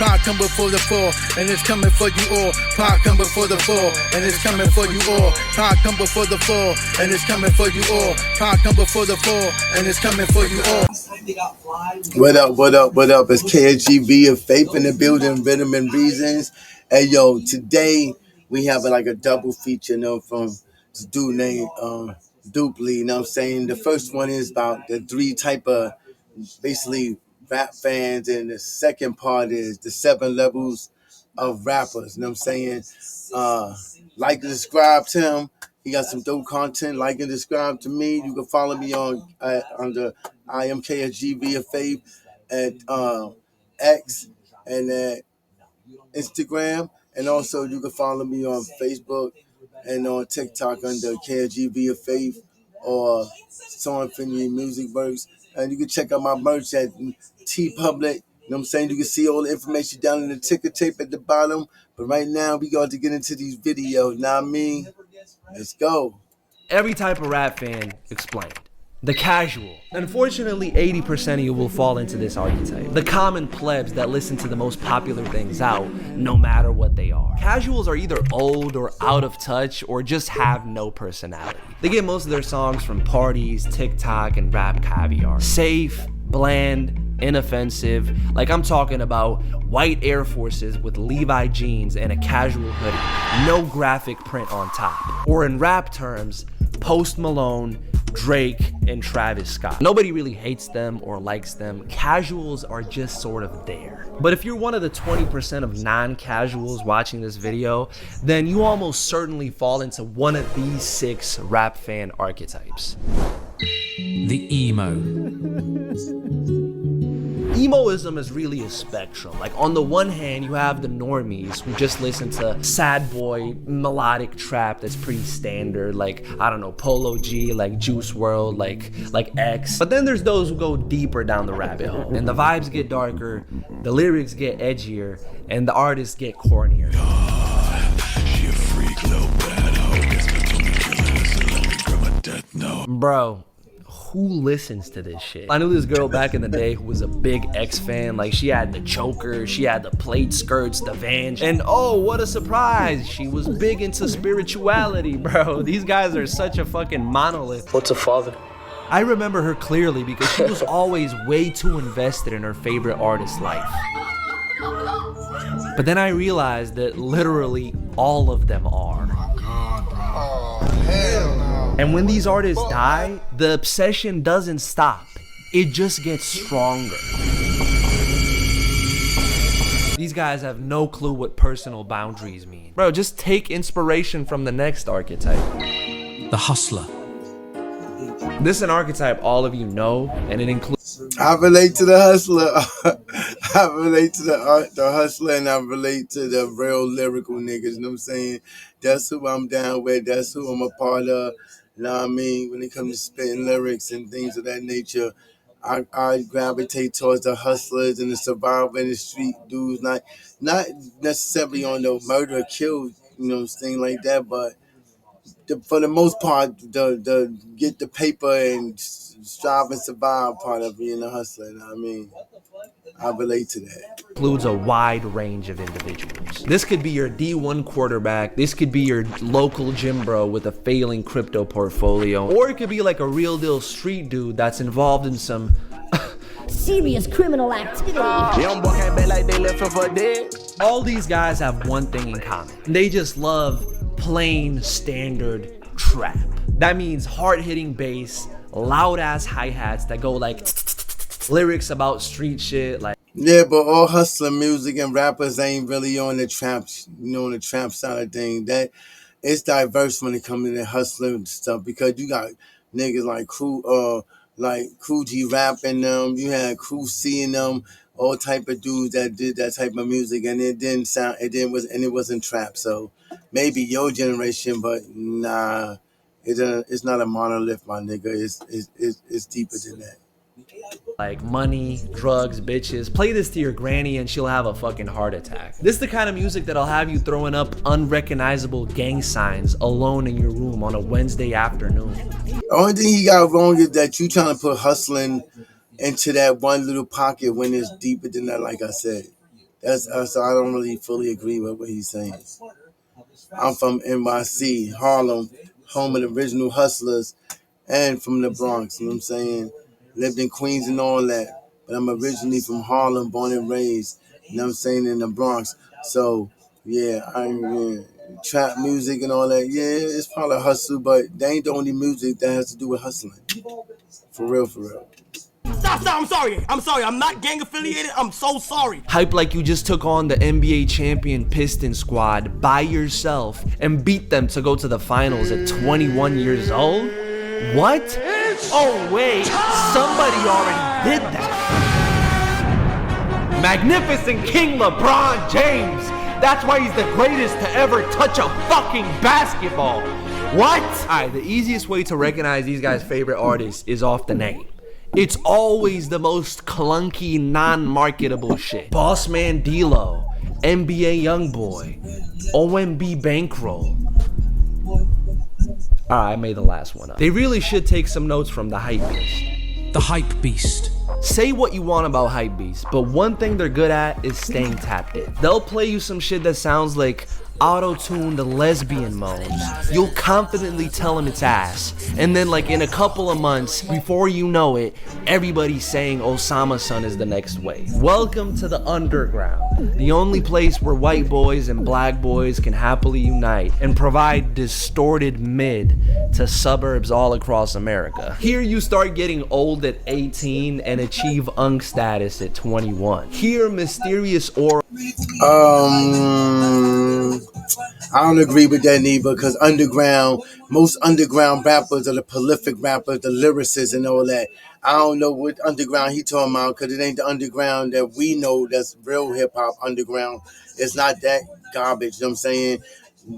Pot come before the fall, and it's coming for you all. Pot come before the fall, and it's coming for you all. Pot come before the fall, and it's coming for you all. Pot come before the fall, and it's coming for you all. What up, what up, what up? It's KSGV of Faith in the building, Rhythm and Reasons. Hey, yo, today we have like a double feature, from this dude named Dupley, you know what I'm saying? The first one is about the three type of basically rap fans, and the second part is the 7 levels of rappers, you know what I'm saying? Like and subscribe to him. He got some dope content. Like and subscribe to me. You can follow me on under I am KSGV of Faith at X and at Instagram, and also you can follow me on Facebook and on TikTok under KSGV of Faith or Song Infinity Music Works. And you can check out my merch at T Public. You know what I'm saying? You can see all the information down in the ticker tape at the bottom. But right now, we got to get into these videos. Now, I mean, let's go. Every type of rap fan explained. The casual. Unfortunately, 80% of you will fall into this archetype. The common plebs that listen to the most popular things out, no matter what they are. Casuals are either old or out of touch or just have no personality. They get most of their songs from parties, TikTok, and rap caviar. Safe, bland, inoffensive. Like I'm talking about white Air Forces with Levi jeans and a casual hoodie. No graphic print on top. Or in rap terms, Post Malone, Drake, and Travis Scott. Nobody really hates them or likes them. Casuals are just sort of there. But if you're one of the 20% of non-casuals watching this video, then you almost certainly fall into one of these 6 rap fan archetypes. The emo. Emoism is really a spectrum. Like on the one hand, you have the normies who just listen to sad boy melodic trap that's pretty standard, like I don't know, Polo G, like Juice WRLD, like X. But then there's those who go deeper down the rabbit hole, and the vibes get darker, the lyrics get edgier, and the artists get cornier. She a freak, little bad hoe. Guess I told me killing her, so let me grab my death note. Bro, who listens to this shit? I knew this girl back in the day who was a big X fan. Like she had the choker, she had the plate skirts, the Vans, and oh, what a surprise, she was big into spirituality, bro. These guys are such a fucking monolith. What's a father? I remember her clearly because she was always way too invested in her favorite artist's life. But then I realized that literally all of them are. And when these artists die, the obsession doesn't stop. It just gets stronger. These guys have no clue what personal boundaries mean. Bro, just take inspiration from the next archetype. The hustler. This is an archetype all of you know, and it includes... I relate to the hustler. I relate to the hustler, and I relate to the real lyrical niggas, you know what I'm saying? That's who I'm down with. That's who I'm a part of. You know what I mean? When it comes to spitting lyrics and things of that nature, I gravitate towards the hustlers and the survivor in the street dudes, not necessarily on the murder, kill, thing like that, but for the most part, the get the paper and strive and survive part of being a hustler. You know what I mean? I relate to that. Includes a wide range of individuals. This could be your D1 quarterback. This could be your local gym bro with a failing crypto portfolio. Or it could be like a real deal street dude that's involved in some serious criminal activity. All these guys have one thing in common. They just love plain standard trap. That means hard-hitting bass, loud-ass hi-hats that go like lyrics about street shit, like yeah, but all hustler music and rappers ain't really on the trap, on the trap side of things. That it's diverse when it comes to the hustler stuff, because you got niggas like Crew G rapping them, you had Crew C in them, all type of dudes that did that type of music, and it wasn't trap. So maybe your generation, but nah, it's not a monolith, my nigga. It's deeper than that. Like money, drugs, bitches. Play this to your granny and she'll have a fucking heart attack. This is the kind of music that'll have you throwing up unrecognizable gang signs alone in your room on a Wednesday afternoon. The only thing he got wrong is that you trying to put hustling into that one little pocket when it's deeper than that, like I said. That's so I don't really fully agree with what he's saying. I'm from NYC, Harlem, home of the original hustlers, and from the Bronx. You know what I'm saying? Lived in Queens and all that, but I'm originally from Harlem, born and raised. You know what I'm saying, in the Bronx. So yeah, trap music and all that. Yeah, it's probably a hustle, but they ain't the only music that has to do with hustling. For real, for real. Stop, I'm sorry. I'm not gang affiliated. I'm so sorry. Hype like you just took on the NBA champion Piston squad by yourself and beat them to go to the finals at 21 years old? What? Oh wait, somebody already did that. Magnificent King LeBron James. That's why he's the greatest to ever touch a fucking basketball. What? Alright, the easiest way to recognize these guys' favorite artists is off the name. It's always the most clunky, non-marketable shit. Bossman D-Lo, NBA Youngboy, OMB Bankroll. Alright, I made the last one up. They really should take some notes from the Hype Beast. The Hype Beast. Say what you want about Hype Beast, but one thing they're good at is staying tapped in. They'll play you some shit that sounds like auto-tuned lesbian moans. You'll confidently tell them it's ass, and then like in a couple of months, before you know it, everybody's saying Osama's son is the next wave. Welcome to the underground, the only place where white boys and black boys can happily unite and provide distorted mid to suburbs all across America. Here you start getting old at 18 and achieve unk status at 21. Here mysterious aura. I don't agree with that neither, because most underground rappers are the prolific rappers, the lyricists and all that. I don't know what underground he talking about, because it ain't the underground that we know that's real hip-hop underground. It's not that garbage, you know what I'm saying?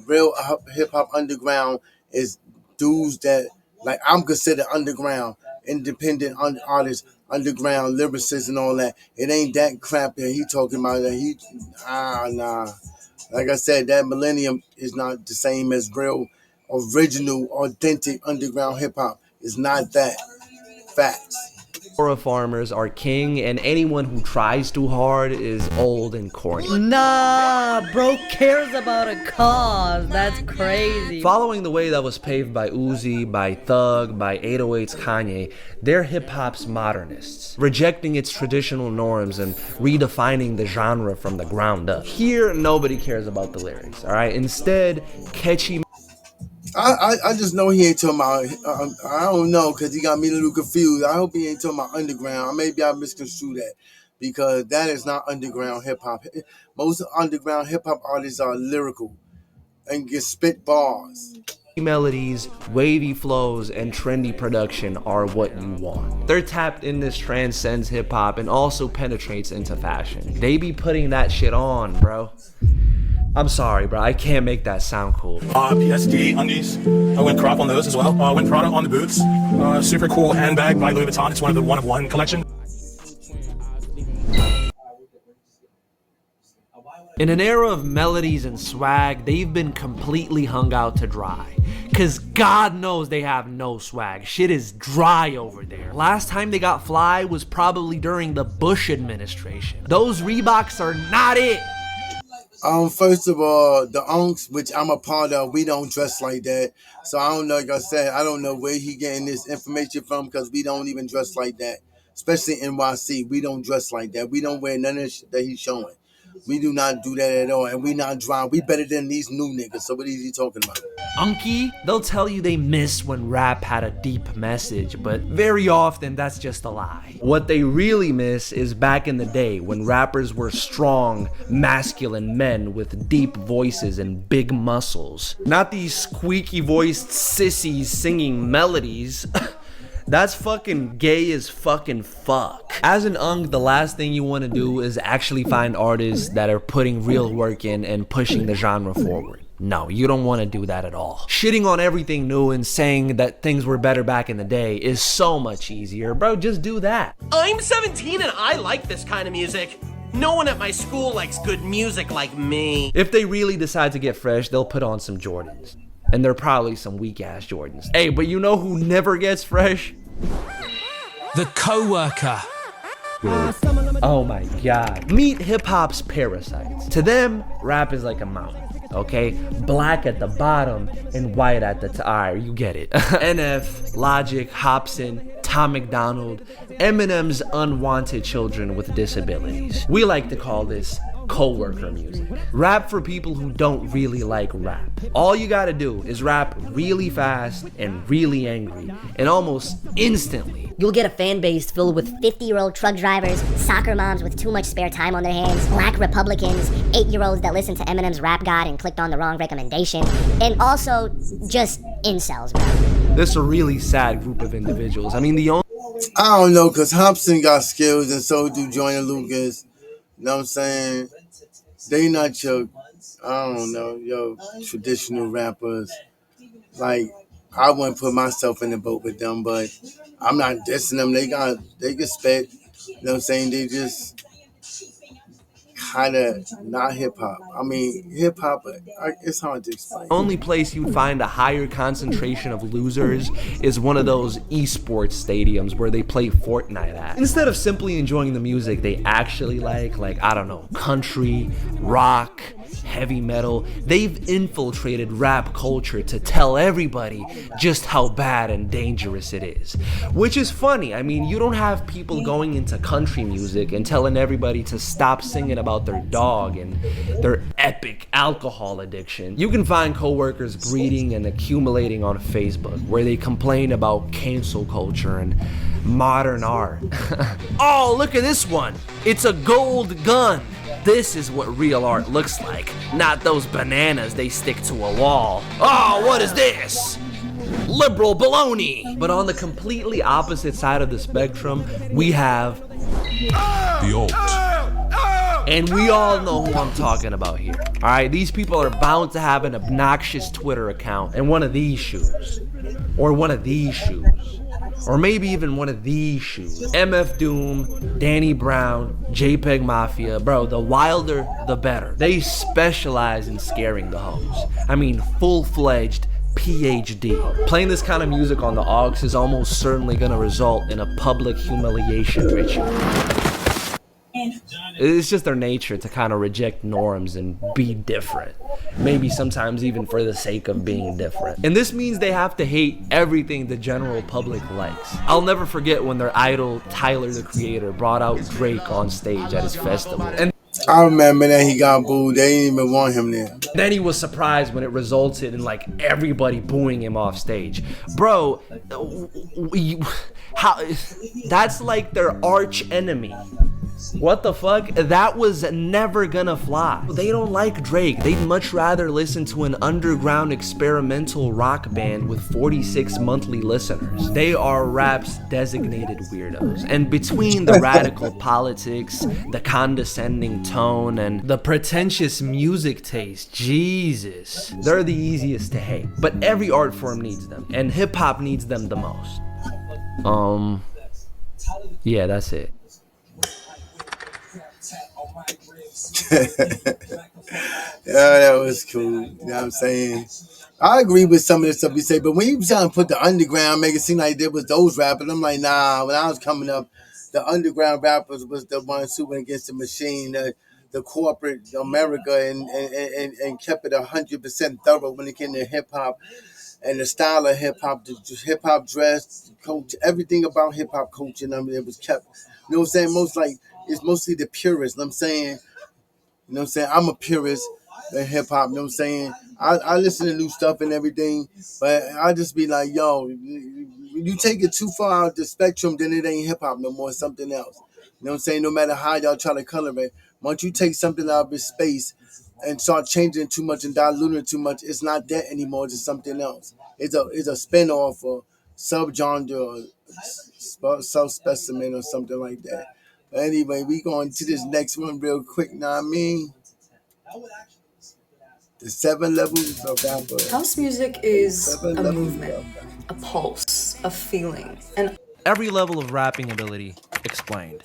Real hip-hop underground is dudes that, like, I'm considered underground, independent artists, underground lyricists and all that. It ain't that crap that he talking about. That nah. Like I said, that millennium is not the same as real, original, authentic underground hip hop. It's not that. Facts. Farmers are king, and anyone who tries too hard is old and corny. Nah, bro cares about a cause. That's crazy. Following the way that was paved by Uzi, by Thug, by 808's Kanye, they're hip-hop's modernists, rejecting its traditional norms and redefining the genre from the ground up. Here, nobody cares about the lyrics, alright? Instead, catchy. I just know he ain't talking about, I don't know, because he got me a little confused. I hope he ain't talking about underground. Maybe I misconstrued that, because that is not underground hip-hop. Most underground hip-hop artists are lyrical and can spit bars. Melodies, wavy flows, and trendy production are what you want. They're tapped in. This transcends hip-hop and also penetrates into fashion. They be putting that shit on, bro. I'm sorry, bro. I can't make that sound cool. PSD undies. I went crop on those as well. Went Prada on the boots. Super cool handbag by Louis Vuitton. It's one of the one-of-one collection. In an era of melodies and swag, they've been completely hung out to dry. Cause God knows they have no swag. Shit is dry over there. Last time they got fly was probably during the Bush administration. Those Reeboks are not it. First of all, the Unks, which I'm a part of, we don't dress like that. So I don't know, like I said, I don't know where he getting this information from, because we don't even dress like that. Especially in NYC, we don't dress like that. We don't wear none of the shit that he's showing. We do not do that at all, and we not dry. We better than these new niggas, so what is he talking about? Unky, they'll tell you they miss when rap had a deep message, but very often that's just a lie. What they really miss is back in the day when rappers were strong, masculine men with deep voices and big muscles. Not these squeaky voiced sissies singing melodies. That's fucking gay as fucking fuck. As an unk, the last thing you want to do is actually find artists that are putting real work in and pushing the genre forward. No, you don't want to do that at all. Shitting on everything new and saying that things were better back in the day is so much easier. Bro, just do that. I'm 17 and I like this kind of music. No one at my school likes good music like me. If they really decide to get fresh, they'll put on some Jordans. And they're probably some weak-ass Jordans. Hey, but you know who never gets fresh? The co-worker. Oh my god. Meet hip-hop's parasites. To them, rap is like a mountain. Okay, black at the bottom and white at the top. Alright, you get it. NF, Logic, Hobson, Tom McDonald, Eminem's unwanted children with disabilities. We like to call this co-worker music. Rap for people who don't really like rap. All you gotta do is rap really fast and really angry, and almost instantly You'll get a fan base filled with 50-year-old truck drivers, soccer moms with too much spare time on their hands, black Republicans, 8-year-olds that listened to Eminem's Rap God and clicked on the wrong recommendation, and also just incels, bro. this is a really sad group of individuals. I mean, the only I don't know, because Hobson got skills and so do Joyner Lucas. You know what I'm saying? They not your, I don't know, your traditional rappers. Like, I wouldn't put myself in the boat with them, but I'm not dissing them. They can spit. You know what I'm saying? They just kind of not hip hop. I mean, hip hop, it's hard to explain. only place you'd find a higher concentration of losers is one of those esports stadiums where they play Fortnite at. Instead of simply enjoying the music they actually like, I don't know, country, rock, heavy metal, they've infiltrated rap culture to tell everybody just how bad and dangerous it is. Which is funny. I mean, you don't have people going into country music and telling everybody to stop singing about their dog and their epic alcohol addiction. You can find coworkers breeding and accumulating on Facebook where they complain about cancel culture and modern art. Oh, look at this one. It's a gold gun. This is what real art looks like, not those bananas they stick to a wall. Oh, what is this? Liberal baloney. But on the completely opposite side of the spectrum, we have The alt. and we all know who I'm talking about here. Alright, these people are bound to have an obnoxious Twitter account and one of these shoes. Or one of these shoes. Or maybe even one of these shoes. MF Doom, Danny Brown, JPEG Mafia. Bro, the wilder, the better. They specialize in scaring the hoes. I mean, full-fledged PhD. Playing this kind of music on the aux is almost certainly gonna result in a public humiliation ritual. It's just their nature to kind of reject norms and be different. Maybe sometimes even for the sake of being different. And this means they have to hate everything the general public likes. I'll never forget when their idol, Tyler the Creator, brought out Drake on stage at his festival. And I remember that he got booed. They didn't even want him there. then he was surprised when it resulted in everybody booing him off stage. Bro, how? That's like their arch enemy. What the fuck? That was never gonna fly. They don't like Drake. They'd much rather listen to an underground experimental rock band with 46 monthly listeners. They are rap's designated weirdos. And between the radical politics, the condescending tone, and the pretentious music taste, Jesus, they're the easiest to hate. But every art form needs them, and hip-hop needs them the most. Yeah, that's it. Yeah, that was cool. You know what I'm saying? I agree with some of the stuff you say, but when you trying to put the underground, make it seem like there was those rappers, I'm like, nah. When I was coming up, the underground rappers was the ones who went against the machine, the corporate America, and kept it 100% thorough when it came to hip hop and the style of hip hop, the hip hop dress, coach, everything about hip hop culture. I mean, it was kept. You know what I'm saying? It's mostly the purists. You know what I'm saying? You know what I'm saying? I'm a purist in hip hop. You know what I'm saying? I listen to new stuff and everything, but I just be like, yo, you take it too far out the spectrum, then it ain't hip hop no more. It's something else. You know what I'm saying? No matter how y'all try to color it, once you take something out of its space and start changing it too much and diluting it too much, it's not that anymore. It's something else. It's a spin-off or subgenre or sub-specimen or something like that. But anyway, we going to this next one real quick. Know what I mean? The 7 levels of rapper. House music is a movement, a pulse, a feeling, and Every level of rapping ability explained.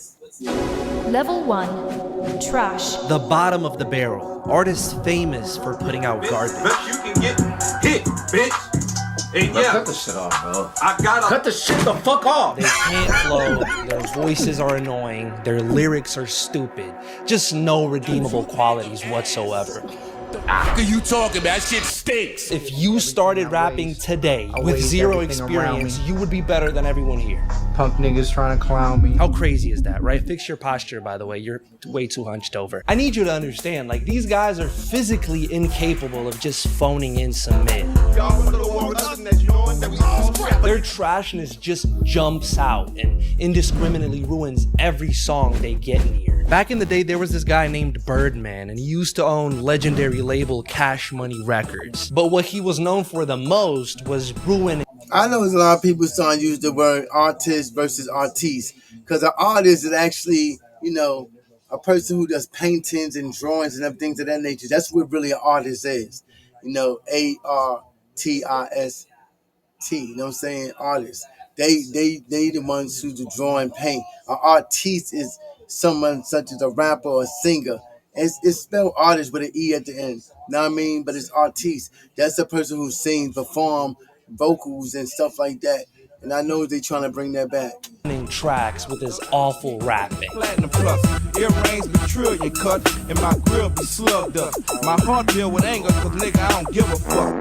Level 1, trash. The bottom of the barrel. Artists famous for putting out garbage. Bet you can get hit, bitch. Cut the shit off, bro. I gotta cut the shit the fuck off. They can't flow, their voices are annoying, their lyrics are stupid. Just no redeemable qualities whatsoever. What are you talking about? That shit stinks. If you started rapping today with zero experience, you would be better than everyone here. Punk niggas trying to clown me. How crazy is that, right? Fix your posture, by the way. You're way too hunched over. I need you to understand, like, these guys are physically incapable of just phoning in some mid. Their trashness just jumps out and indiscriminately ruins every song they get near. Back in the day, there was this guy named Birdman, and he used to own legendary label Cash Money Records. But what he was known for the most was ruining. I know there's a lot of people starting to use the word artist versus artiste, because an artist is actually, you know, a person who does paintings and drawings and things of that nature. That's what really an artist is. You know, ARTIST. You know what I'm saying? Artists. They the ones who do draw and paint. An artiste is someone such as a rapper or a singer. It's spelled artist with an E at the end. Know what I mean? But it's artiste. That's the person who sings, perform, vocals and stuff like that. And I know they're trying to bring that back. Tracks with this awful rapping. Platinum plus, earrings be trillion cut, and my grill be slugged up. My heart deal with anger, cause nigga, I don't give a fuck.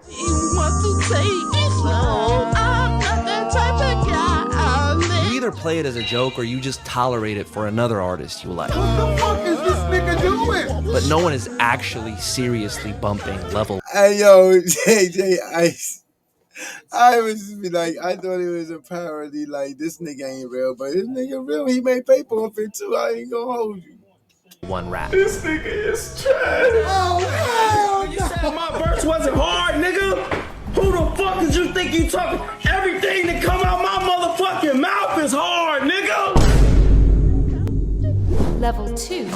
You want to take it slow? I'm not that type of guy. You either play it as a joke or you just tolerate it for another artist you like. What the fuck is this nigga doing? But no one is actually seriously bumping level. Hey yo, JJ Ice. I was just be like, I thought it was a parody, like this nigga ain't real, but this nigga real, he made paper off it too. I ain't gonna hold you. One rap. This nigga is trash. Oh, hell no. You said my verse wasn't hard, nigga. Who the fuck did you think you talking? Everything that come out my motherfucking mouth is hard, nigga. Level 2.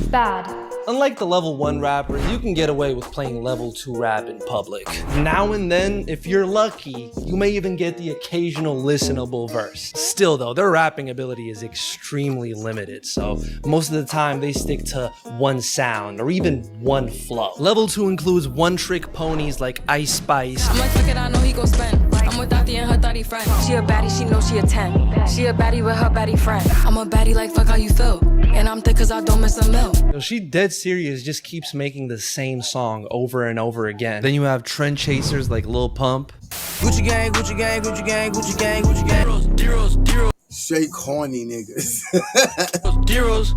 Bad. Unlike the level 1 rappers, you can get away with playing level 2 rap in public. Now and then, if you're lucky, you may even get the occasional listenable verse. Still though, their rapping ability is extremely limited, so most of the time they stick to one sound or even one flow. Level 2 includes one-trick ponies like Ice Spice. I'm like, fuck it, I know he gon' spend. I'm with Dottie and her 30 friend. She a baddie, she know she a 10. She a baddie with her baddie friend. I'm a baddie like fuck how you feel. And I'm thick cause I don't miss a meal. You know, she dead serious, just keeps making the same song over and over again. Then you have trend chasers like Lil Pump. Gucci gang, Gucci gang, Gucci gang, Gucci gang, Gucci gang. Deros. Straight corny niggas. Deros.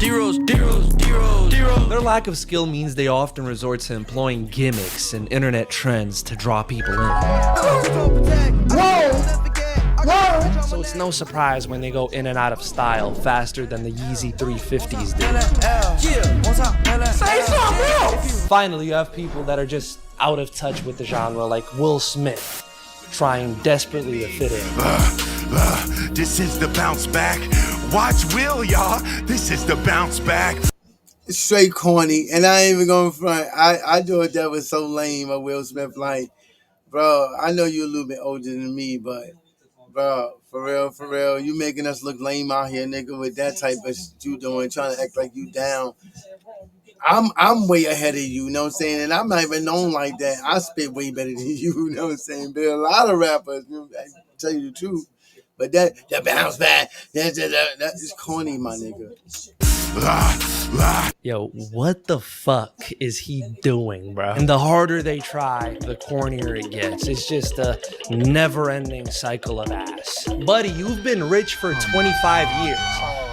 Their lack of skill means they often resort to employing gimmicks and internet trends to draw people in. So it's no surprise when they go in and out of style faster than the Yeezy 350s do. Finally, you have people that are just out of touch with the genre, like Will Smith, trying desperately to fit in. This is the bounce back. Watch Will, y'all. This is the bounce back. It's straight corny, and I ain't even going front. I thought that was so lame of Will Smith. Like, bro, I know you're a little bit older than me, but bro, for real, you making us look lame out here, nigga, with that type of shit you doing, trying to act like you down. I'm way ahead of you, you know what I'm saying? And I'm not even known like that. I spit way better than you know what I'm saying? There are a lot of rappers, I tell you the truth. But that bounce back, that is corny, my nigga. Yo, what the fuck is he doing, bro? And the harder they try, the cornier it gets. It's just a never-ending cycle of ass. Buddy, you've been rich for 25 years.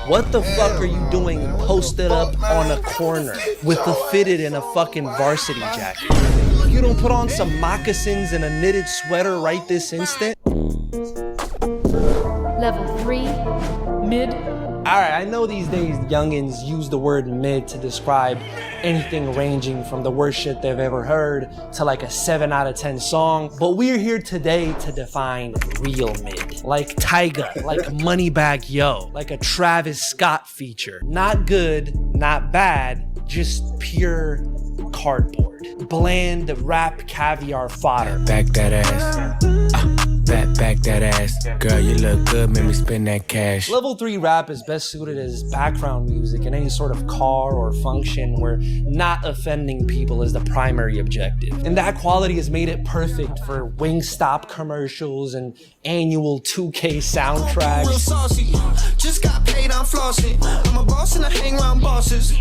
What the fuck are you doing posted up on a corner with a fitted and a fucking varsity jacket? You don't put on some moccasins and a knitted sweater right this instant? Level 3. Mid. Alright, I know these days youngins use the word mid to describe anything ranging from the worst shit they've ever heard to like a 7 out of 10 song, but we're here today to define real mid. Like Tyga, like Moneybagg Yo, like a Travis Scott feature. Not good, not bad, just pure cardboard. Bland rap caviar fodder. Back that ass. Back back that ass. Girl, you look good, make me spend that cash. Level 3 rap is best suited as background music in any sort of car or function where not offending people is the primary objective. And that quality has made it perfect for Wingstop commercials and annual 2K soundtracks. Real saucy, just got paid, I'm flossing. I'm a boss and I hang around bosses.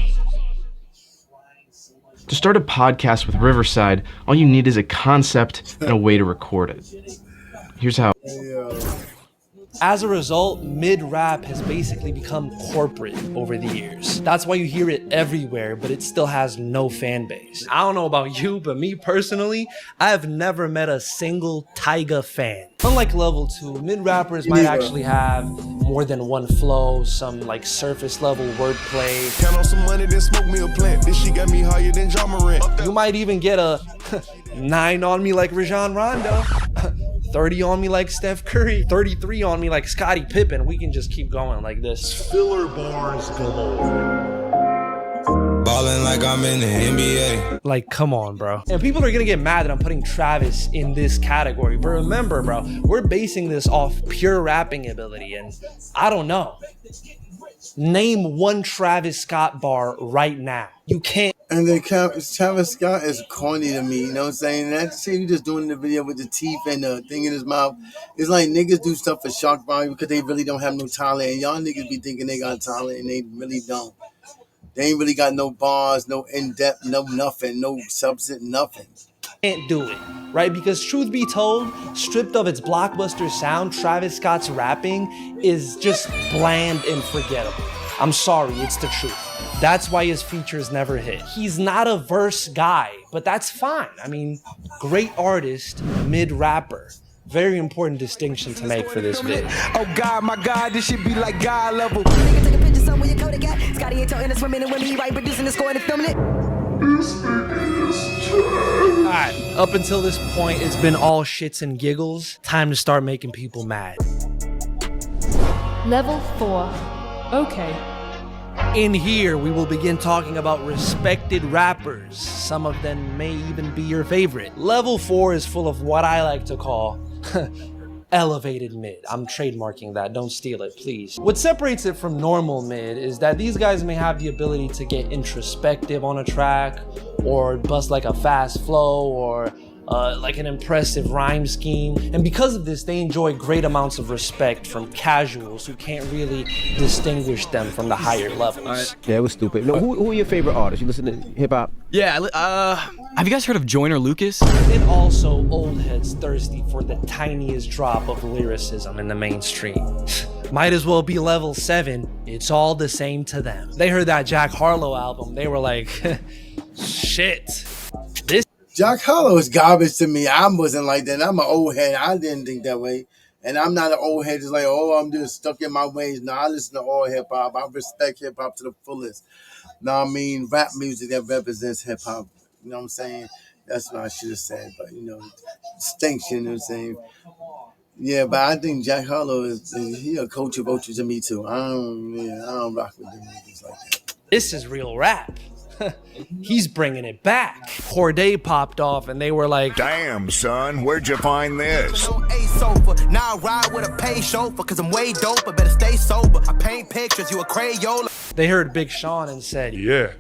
To start a podcast with Riverside, all you need is a concept and a way to record it. Here's how. As a result, mid-rap has basically become corporate over the years. That's why you hear it everywhere, but it still has no fan base. I don't know about you, but me personally, I have never met a single Tyga fan. Unlike level 2, mid-rappers might actually have more than one flow, some like surface level wordplay. Count on some money, then smoke me a plant. This shit got me higher than John Morant. You might even get a 9 on me like Rajon Rondo. 30 on me like Steph Curry, 33 on me like Scottie Pippen. We can just keep going like this. Filler bars galore. Ballin' like I'm in the NBA. Like, come on, bro. And people are gonna get mad that I'm putting Travis in this category. But remember, bro, we're basing this off pure rapping ability. And I don't know. Name one Travis Scott bar right now. You can't. And then Travis Scott is corny to me, you know what I'm saying? That shit he just doing the video with the teeth and the thing in his mouth. It's like niggas do stuff for shock value because they really don't have no talent. And y'all niggas be thinking they got talent and they really don't. They ain't really got no bars, no in-depth, no nothing, no substance, nothing. Can't do it, right? Because truth be told, stripped of its blockbuster sound, Travis Scott's rapping is just bland and forgettable. I'm sorry, it's the truth. That's why his features never hit. He's not a verse guy, but that's fine. I mean, great artist, mid-rapper. Very important distinction to make for this vid. Oh God, my God, this should be like God level. Nigga, take a picture somewhere you go to get. Scotty ain't talking to swimming and when he right producing the score and filming it. Alright, up until this point, it's been all shits and giggles. Time to start making people mad. Level 4. Okay. In here, we will begin talking about respected rappers. Some of them may even be your favorite. Level 4 is full of what I like to call elevated mid. I'm trademarking that, don't steal it, please. What separates it from normal mid is that these guys may have the ability to get introspective on a track, or bust like a fast flow, or like an impressive rhyme scheme. And because of this, they enjoy great amounts of respect from casuals who can't really distinguish them from the higher levels. Yeah, it was stupid. No, who are your favorite artists? You listen to hip-hop? Yeah, have you guys heard of Joyner Lucas? And also old heads thirsty for the tiniest drop of lyricism in the mainstream. Might as well be level 7. It's all the same to them. They heard that Jack Harlow album. They were like, shit. Jack Harlow is garbage to me. I wasn't like that. I'm an old head. I didn't think that way. And I'm not an old head just like, oh, I'm just stuck in my ways. No, I listen to all hip-hop. I respect hip-hop to the fullest. Know what I mean? Rap music that represents hip-hop. You know what I'm saying? That's what I should have said. But, you know, distinction, you know what I'm saying? Yeah, but I think Jack Harlow he a culture vulture to me, too. I don't rock with them niggas like that. This is real rap. He's bringing it back. Corday popped off and they were like, damn, son, where'd you find this? Now I ride with a paid chauffeur cause I'm way dope, I better stay sober. I paint pictures, you a Crayola. They heard Big Sean and said, yeah,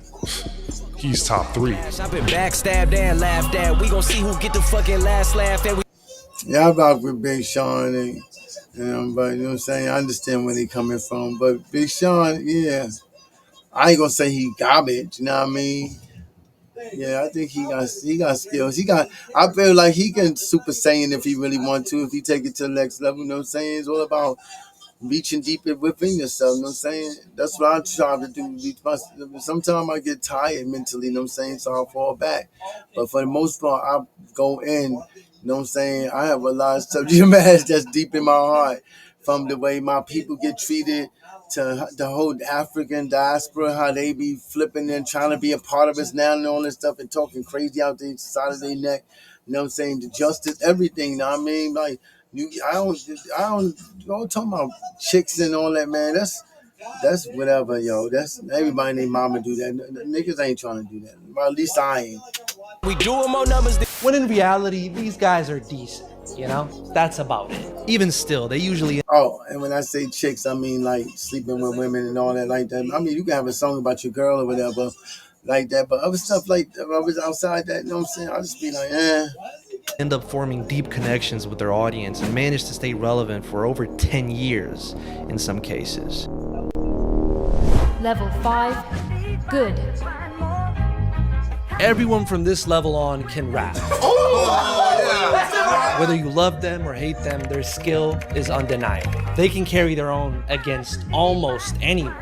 he's top 3. I've been backstabbed and laughed at. We gon' see who get the fucking last laugh that we. Yeah, I rock with Big Sean and but you know what I'm saying? I understand where they coming from. But Big Sean, yeah. I ain't gonna say he garbage, you know what I mean? Yeah, I think he got skills. I feel like he can Super Saiyan if he really want to, if he take it to the next level, you know what I'm saying? It's all about reaching deeper within yourself, you know what I'm saying? That's what I try to do. Sometimes I get tired mentally, you know what I'm saying? So I fall back. But for the most part, I go in, you know what I'm saying? I have a lot of subject matter that's deep in my heart, from the way my people get treated to the whole African diaspora, how they be flipping and trying to be a part of us now and all this stuff and talking crazy out the side of their neck. You know what I'm saying? The justice, everything. You know what I mean? Like, I don't talk about chicks and all that, man. That's whatever, yo. That's everybody and their mama do that. Niggas ain't trying to do that. Well, at least I ain't. We doing more numbers. When in reality, these guys are decent. you know? That's about it. Even still, they usually... Oh, and when I say chicks, I mean like sleeping with women and all that like that. I mean, you can have a song about your girl or whatever like that, but other stuff like if I was outside that, you know what I'm saying? I'll just be like, end up forming deep connections with their audience and manage to stay relevant for over 10 years in some cases. Level 5, good. Everyone from this level on can rap. Whether you love them or hate them, their skill is undeniable. They can carry their own against almost anyone.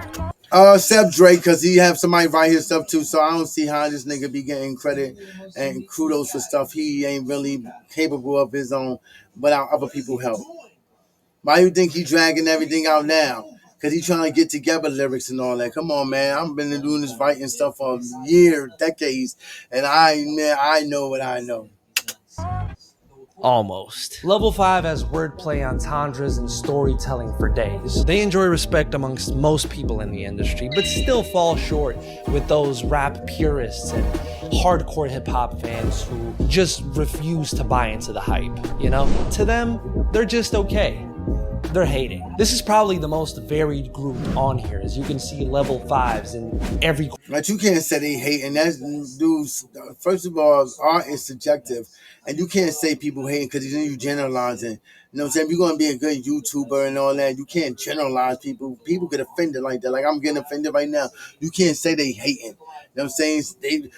Except Drake, because he have somebody write his stuff too, so I don't see how this nigga be getting credit and kudos for stuff he ain't really capable of his own without other people help. Why you think he dragging everything out now? Because he trying to get together lyrics and all that. Come on, man. I've been doing this writing stuff for years, decades, and I know what I know. Almost. Level 5 has wordplay, entendres, and storytelling for days. They enjoy respect amongst most people in the industry, but still fall short with those rap purists and hardcore hip-hop fans who just refuse to buy into the hype, you know? To them, they're just okay. They're hating. This is probably the most varied group on here, as you can see level 5s in every... Like, you can't say they hating. That's, dudes, first of all, art is subjective. And you can't say people hating because you generalizing. You know what I'm saying? If you're going to be a good YouTuber and all that, you can't generalize people. People get offended like that. Like, I'm getting offended right now. You can't say they hating. You know what I'm saying?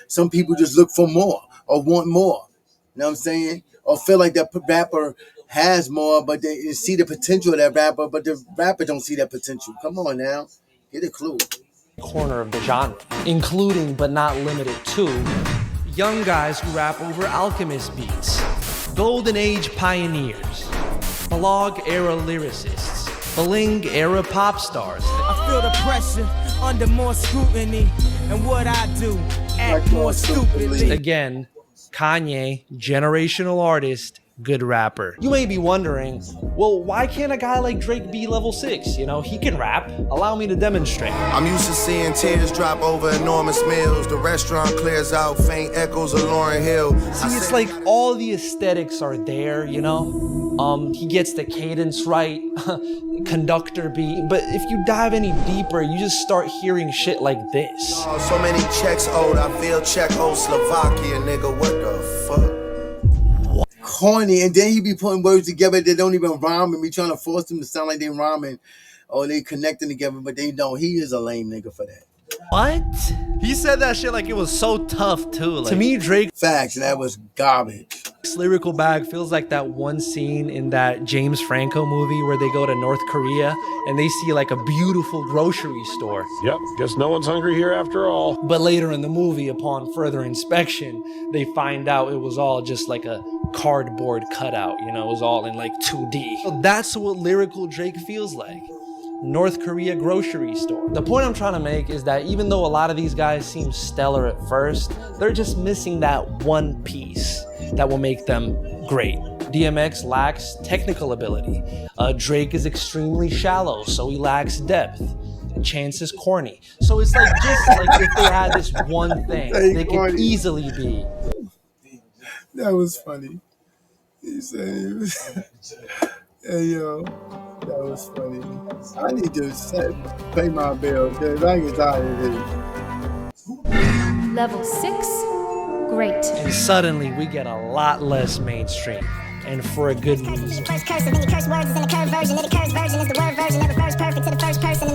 Some people just look for more or want more. You know what I'm saying? Or feel like that rapper has more, but they see the potential of that rapper, but the rapper don't see that potential. Come on now. Get a clue. Corner of the genre, including but not limited to young guys who rap over Alchemist beats, Golden Age pioneers, blog era lyricists, bling era pop stars. I feel the pressure under more scrutiny, and what I do, act more stupidly. Again, Kanye, generational artist, good rapper. You may be wondering, well, why can't a guy like Drake be level 6? You know, he can rap. Allow me to demonstrate. I'm used to seeing tears drop over enormous meals. The restaurant clears out faint echoes of Lauryn Hill. See, it's like all the aesthetics are there, you know? He gets the cadence right, conductor beat, but if you dive any deeper, you just start hearing shit like this. Oh, so many checks owed, I feel Czechoslovakia, nigga, what the fuck? Corny, and then he be putting words together that don't even rhyme and be trying to force them to sound like they rhyming or they connecting together, but they don't. He is a lame nigga for that. What? He said that shit like it was so tough too. Like, to me, Drake... Facts, that was garbage. This lyrical bag feels like that one scene in that James Franco movie where they go to North Korea and they see like a beautiful grocery store. Yep, guess no one's hungry here after all. But later in the movie, upon further inspection, they find out it was all just like a cardboard cutout, you know, it was all in like 2D. So that's what lyrical Drake feels like. North Korea grocery store. The point I'm trying to make is that even though a lot of these guys seem stellar at first, they're just missing that one piece that will make them great. DMX lacks technical ability. Drake is extremely shallow, so he lacks depth. Chance is corny. So it's like just like if they had this one thing, they could easily be. That was funny. He said he was hey yo, that was funny. I need to pay my bill because I get tired of this. Level 6, great. And suddenly we get a lot less mainstream. And for a good reason. I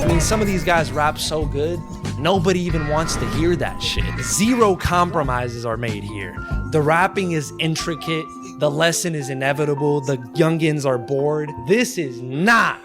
mean, some of these guys rap so good, nobody even wants to hear that shit. Zero compromises are made here. The rapping is intricate, the lesson is inevitable, the youngins are bored. This is not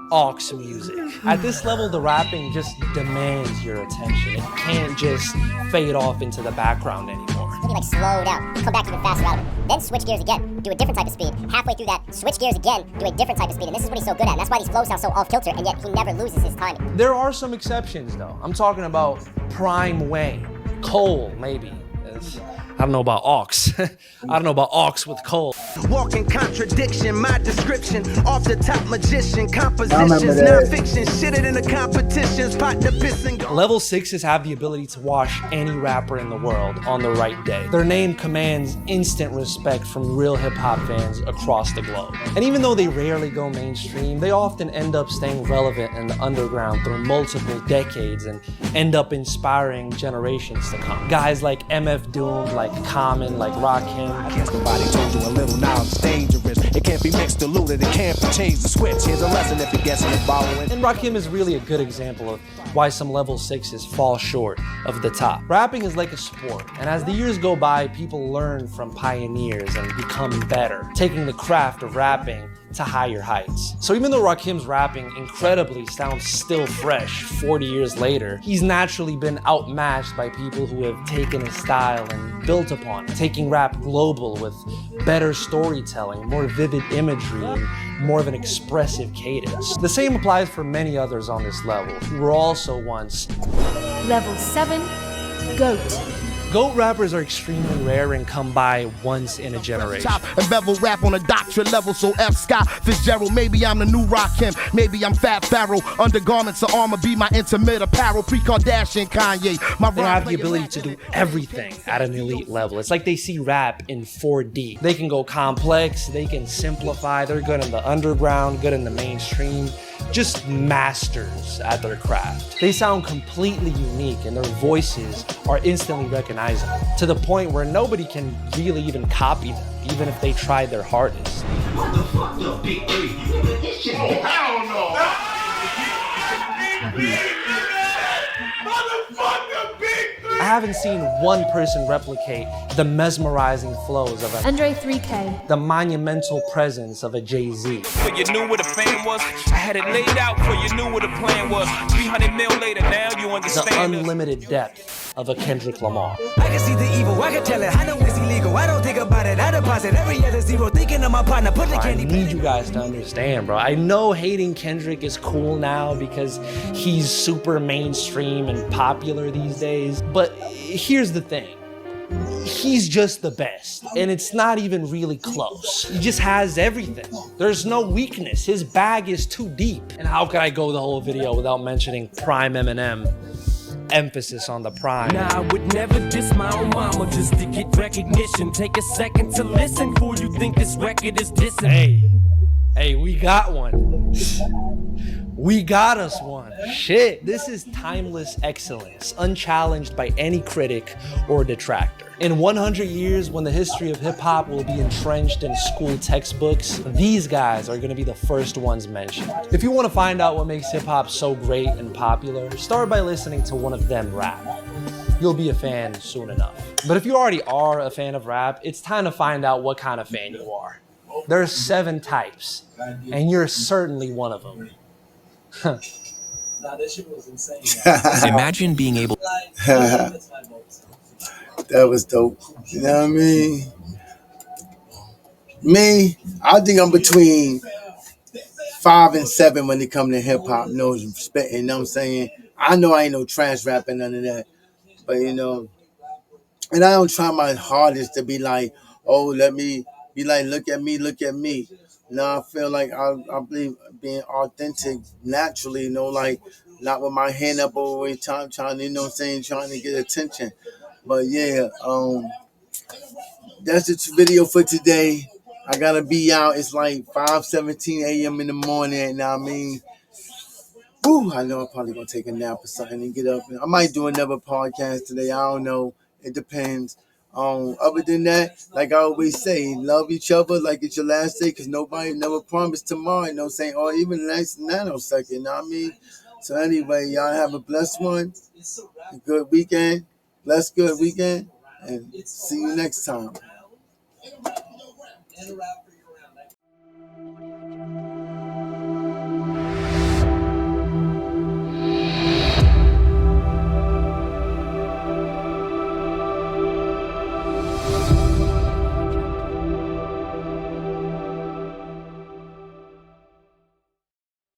aux music. At this level, the rapping just demands your attention. It can't just fade off into the background anymore. You like slow down, come back even faster out of it. Then switch gears again, do a different type of speed. Halfway through that, switch gears again, do a different type of speed. And this is what he's so good at. And that's why these flows sound so off kilter, and yet he never loses his timing. There are some exceptions though. I'm talking about Prime Wayne, Cole maybe. don't know about ox. I don't know about ox with coal. Walking contradiction, my description. Off the top magician, compositions, remember that. non-fiction. Shit it in the competitions, pot the piss and go. Level 6s have the ability to wash any rapper in the world on the right day. Their name commands instant respect from real hip-hop fans across the globe. And even though they rarely go mainstream, they often end up staying relevant in the underground through multiple decades and end up inspiring generations to come. Guys like MF Doom, like Common, like Rakim. I guess nobody told you a little knowledge is dangerous. It can't be mixed, diluted, it can't be changed the switch. Here's a lesson if you're guessing and following. And Rakim is really a good example of why some level 6s fall short of the top. Rapping is like a sport, and as the years go by, people learn from pioneers and become better, taking the craft of rapping to higher heights. So even though Rakim's rapping incredibly sounds still fresh 40 years later, he's naturally been outmatched by people who have taken his style and built upon it, taking rap global with better storytelling, more vivid imagery, and more of an expressive cadence. The same applies for many others on this level, who were also once Level 7, GOAT. GOAT rappers are extremely rare and come by once in a generation. And bevel rap on a doctorate level, so F. Scott Fitzgerald. Maybe I'm the new Rakim, maybe I'm Fat Pharaoh. Undergarments of armor be my intimate apparel. Pre-Kardashian Kanye. They have the ability to do everything at an elite level. It's like they see rap in 4D. They can go complex, they can simplify, they're good in the underground, good in the mainstream. Just masters at their craft. They sound completely unique and their voices are instantly recognizable, to the point where nobody can really even copy them, even if they tried their hardest. What the fuck the big three? This shit, hell no! Motherfucker, big three! I haven't seen one person replicate the mesmerizing flows of Andre 3K. the monumental presence of a Jay-Z. For you knew what a fan was, I had it laid out for you knew what a plan was. 300 mil later, now you The understand. unlimited depth of a Kendrick Lamar. I can see the evil, I can tell it. I know it's illegal. I don't think about it. I deposit every other zero. Thinking of my partner, put the I candy. need you guys to understand, bro. I know hating Kendrick is cool now because he's super mainstream and popular these days, but here's the thing. He's just the best, and it's not even really close. He just has everything. There's no weakness. His bag is too deep. And how could I go the whole video without mentioning Prime Eminem? Emphasis on the prime. Nah, I would never diss my own mama just to get recognition. Take a second to listen before you think this record is dissing. Hey, we got one. We got us one. Shit, this is timeless excellence, unchallenged by any critic or detractor. In 100 years, when the history of hip-hop will be entrenched in school textbooks, these guys are gonna be the first ones mentioned. If you wanna find out what makes hip-hop so great and popular, start by listening to one of them rap. You'll be a fan soon enough. But if you already are a fan of rap, it's time to find out what kind of fan you are. There's 7 types, and you're certainly one of them. Nah, that shit was insane. Imagine being able. That was dope. You know what I mean? Me, I think I'm between 5 and 7 when it comes to hip hop. No spitting, you know what I'm saying? I know I ain't no trash rapping, none of that. But you know, and I don't try my hardest to be like, oh, let me be like, look at me, look at me. No, I feel like I believe being authentic naturally, you know, like not with my hand up over every time trying to, you know what I'm saying, trying to get attention. But yeah, that's the video for today. I gotta be out. It's like 5:17 a.m. in the morning, and I mean, whew, I know I'm probably gonna take a nap or something and get up. I might do another podcast today. I don't know. It depends. Other than that, like I always say, love each other like it's your last day, because nobody never promised tomorrow, you know what I'm saying? Or even the next nanosecond, you know what I mean? So anyway, y'all have a blessed one, a good weekend, blessed good weekend, and see you next time.